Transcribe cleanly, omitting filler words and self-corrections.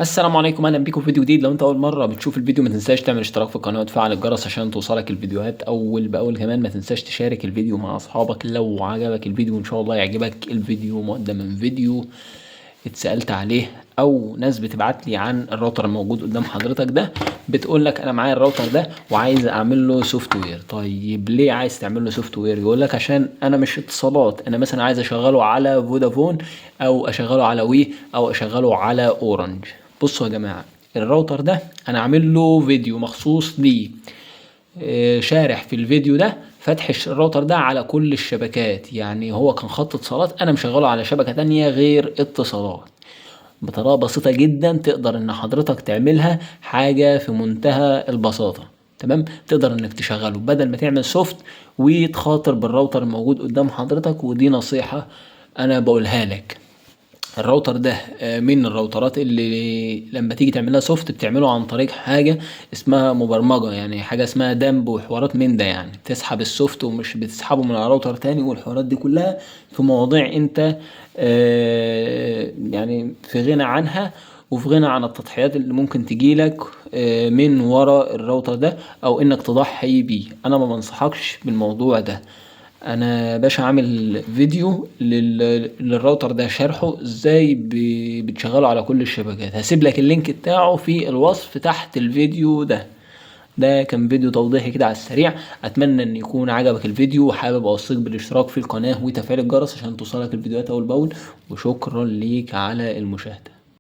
السلام عليكم، اهلا بيكم في فيديو جديد. لو انت اول مره بتشوف الفيديو ما تنساش تعمل اشتراك في القناه وتفعل الجرس عشان توصلك الفيديوهات اول باول. كمان ما تنساش تشارك الفيديو مع اصحابك لو عجبك الفيديو، وان شاء الله يعجبك الفيديو مقدم من فيديو اتسالت عليه، او ناس بتبعت لي عن الراوتر الموجود قدام حضرتك ده. بتقول لك انا معايا الراوتر ده وعايز اعمل له سوفت وير. طيب ليه عايز تعمل له سوفت وير؟ يقول لك عشان انا مش اتصالات، انا مثلا عايز اشغله على فودافون او اشغله على وي او اشغله على اورنج. بصوا يا جماعه، الراوتر ده انا عامل له فيديو مخصوص ليه. شارح في الفيديو ده فتح الراوتر ده على كل الشبكات، يعني هو كان خط اتصالات انا مشغله على شبكة تانية غير اتصالات. بطريقة بسيطة جدا تقدر ان حضرتك تعملها، حاجة في منتهى البساطة. تمام، تقدر انك تشغله بدل ما تعمل سوفت وتخاطر بالراوتر الموجود قدام حضرتك. ودي نصيحة انا بقولها لك. الراوتر ده من الراوترات اللي لما تيجي تعملها سوفت بتعمله عن طريق حاجة اسمها مبرمجة، يعني حاجة اسمها دمب وحوارات من ده، يعني تسحب السوفت ومش بتسحبه من على راوتر تاني، والحوارات دي كلها في مواضيع انت يعني في غنى عنها، وفي غنى عن التضحيات اللي ممكن تجيلك من ورا الراوتر ده، او انك تضحي بيه. انا ما بنصحكش بالموضوع ده. انا باشا عامل فيديو للراوتر ده شرحه ازاي بتشغله على كل الشبكات. هسيب لك اللينك بتاعه في الوصف تحت الفيديو ده. ده كان فيديو توضيحي كده على السريع. اتمنى ان يكون عجبك الفيديو، وحابب اوصيك بالاشتراك في القناة وتفعيل الجرس عشان توصلك الفيديوهات اول باول. وشكرا ليك على المشاهدة.